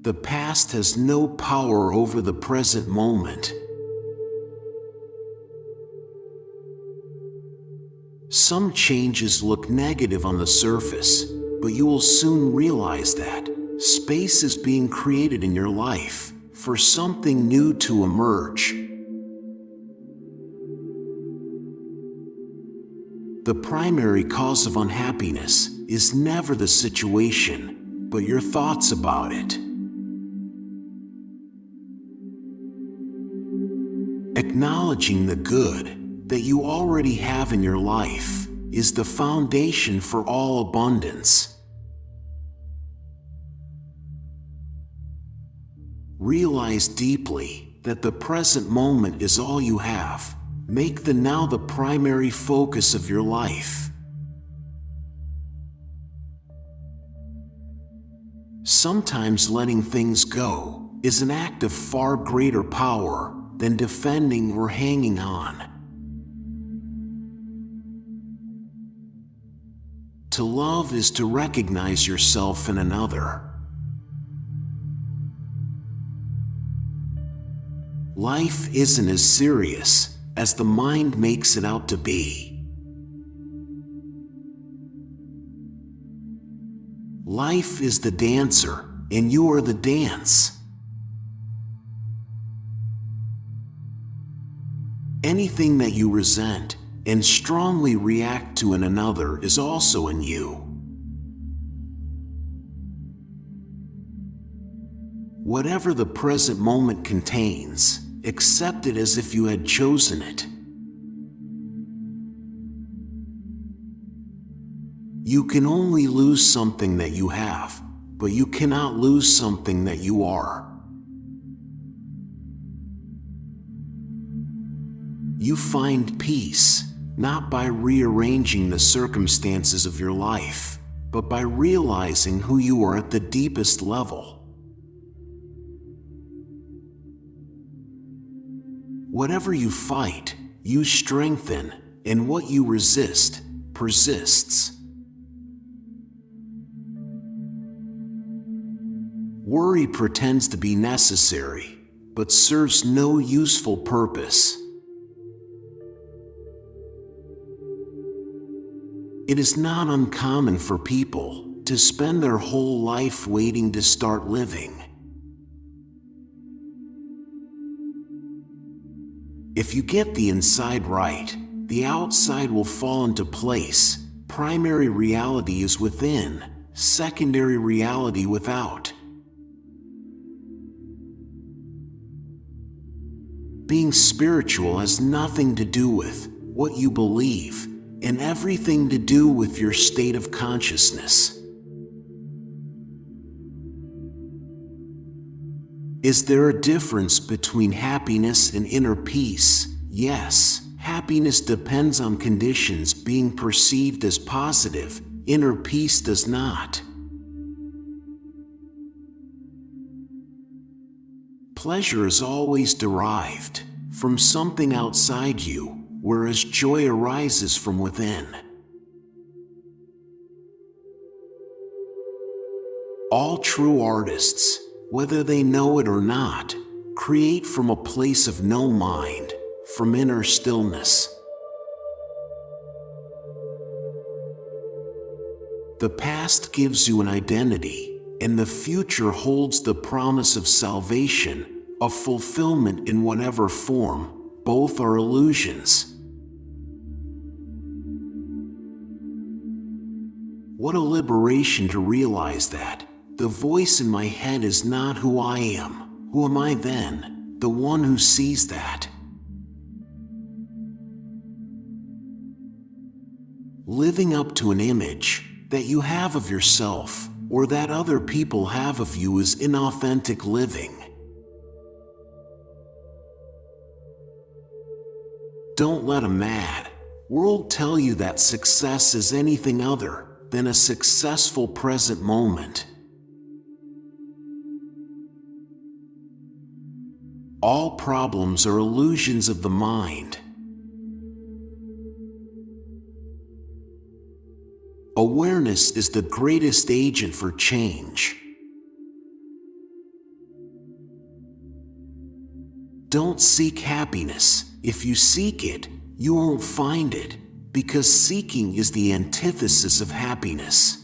The past has no power over the present moment. Some changes look negative on the surface, but you will soon realize that space is being created in your life for something new to emerge. The primary cause of unhappiness is never the situation, but your thoughts about it. Acknowledging the good that you already have in your life is the foundation for all abundance. Realize deeply that the present moment is all you have. Make the now the primary focus of your life. Sometimes letting things go is an act of far greater power than defending or hanging on. To love is to recognize yourself in another. Life isn't as serious as the mind makes it out to be. Life is the dancer, and you are the dance. Anything that you resent and strongly react to in another is also in you. Whatever the present moment contains, accept it as if you had chosen it. You can only lose something that you have, but you cannot lose something that you are. You find peace, not by rearranging the circumstances of your life, but by realizing who you are at the deepest level. Whatever you fight, you strengthen, and what you resist, persists. Worry pretends to be necessary, but serves no useful purpose. It is not uncommon for people to spend their whole life waiting to start living. If you get the inside right, the outside will fall into place. Primary reality is within, secondary reality without. Being spiritual has nothing to do with what you believe, and everything to do with your state of consciousness. Is there a difference between happiness and inner peace? Yes, happiness depends on conditions being perceived as positive. Inner peace does not. Pleasure is always derived from something outside you, whereas joy arises from within. All true artists, whether they know it or not, create from a place of no mind, from inner stillness. The past gives you an identity, and the future holds the promise of salvation, of fulfillment in whatever form. Both are illusions. What a liberation to realize that the voice in my head is not who I am. Who am I then? The one who sees that. Living up to an image that you have of yourself or that other people have of you is inauthentic living. Don't let a mad world tell you that success is anything other than a successful present moment. All problems are illusions of the mind. Awareness is the greatest agent for change. Don't seek happiness. If you seek it, you won't find it, because seeking is the antithesis of happiness.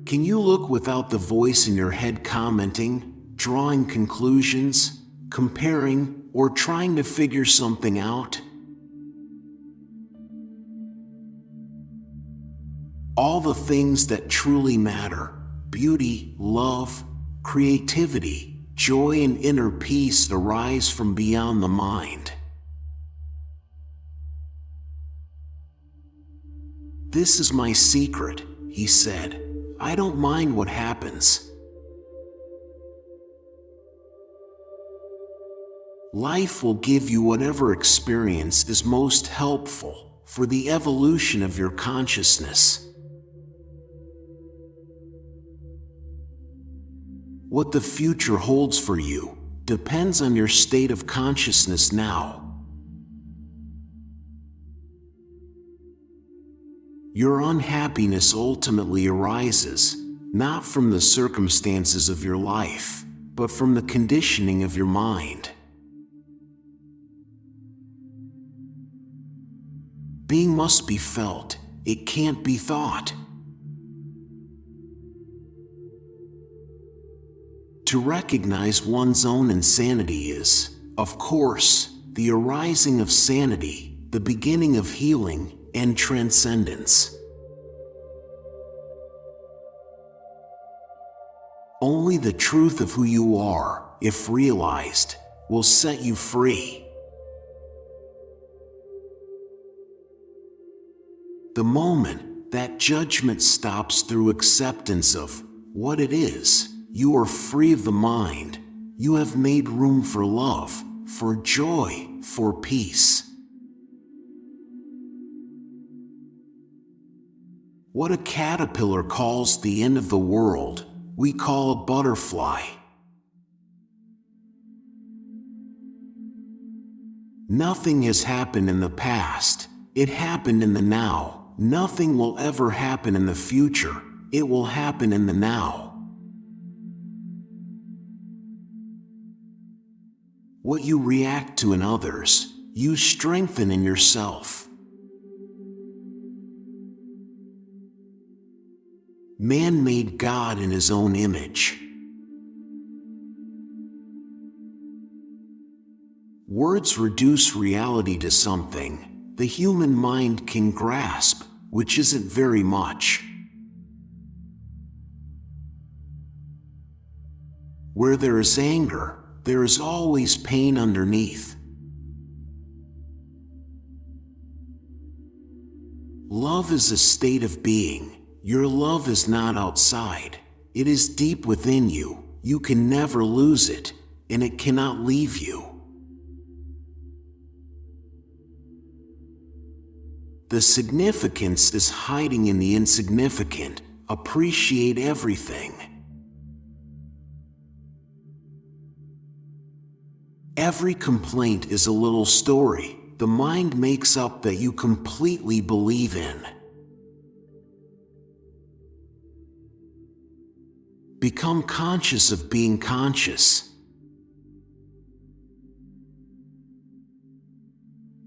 Can you look without the voice in your head commenting, drawing conclusions, comparing, or trying to figure something out? All the things that truly matter, beauty, love, creativity, joy, and inner peace arise from beyond the mind. This is my secret, he said. I don't mind what happens. Life will give you whatever experience is most helpful for the evolution of your consciousness. What the future holds for you depends on your state of consciousness now. Your unhappiness ultimately arises not from the circumstances of your life, but from the conditioning of your mind. Being must be felt, it can't be thought. To recognize one's own insanity is, of course, the arising of sanity, the beginning of healing and transcendence. Only the truth of who you are, if realized, will set you free. The moment that judgment stops through acceptance of what it is, you are free of the mind. You have made room for love, for joy, for peace. What a caterpillar calls the end of the world, we call a butterfly. Nothing has happened in the past, it happened in the now. Nothing will ever happen in the future, it will happen in the now. What you react to in others, you strengthen in yourself. Man made God in his own image. Words reduce reality to something the human mind can grasp, which isn't very much. Where there is anger, there is always pain underneath. Love is a state of being. Your love is not outside. It is deep within you. You can never lose it, and it cannot leave you. The significance is hiding in the insignificant. Appreciate everything. Every complaint is a little story the mind makes up that you completely believe in. Become conscious of being conscious.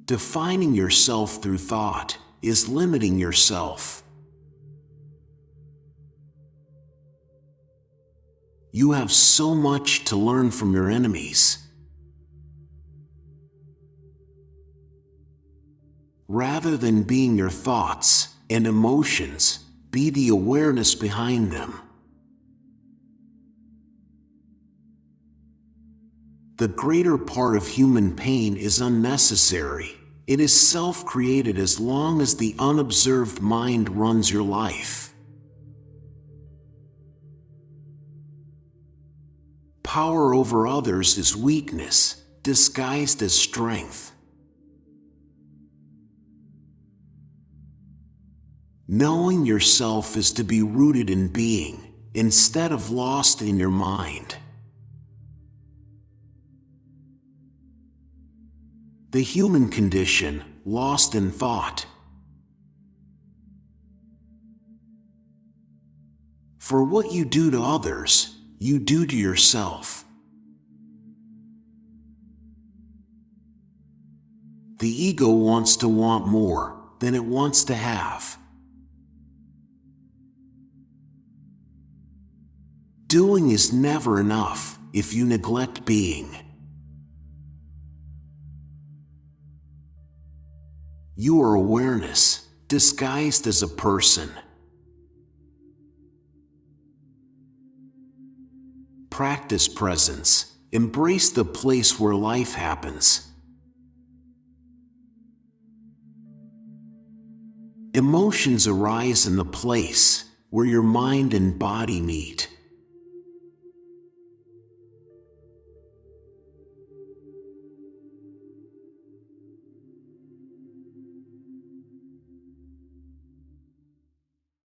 Defining yourself through thought is limiting yourself. You have so much to learn from your enemies. Rather than being your thoughts and emotions, be the awareness behind them. The greater part of human pain is unnecessary. It is self-created as long as the unobserved mind runs your life. Power over others is weakness, disguised as strength. Knowing yourself is to be rooted in being, instead of lost in your mind. The human condition, lost in thought. For what you do to others, you do to yourself. The ego wants to want more than it wants to have. Doing is never enough if you neglect being. You are awareness, disguised as a person. Practice presence. Embrace the place where life happens. Emotions arise in the place where your mind and body meet.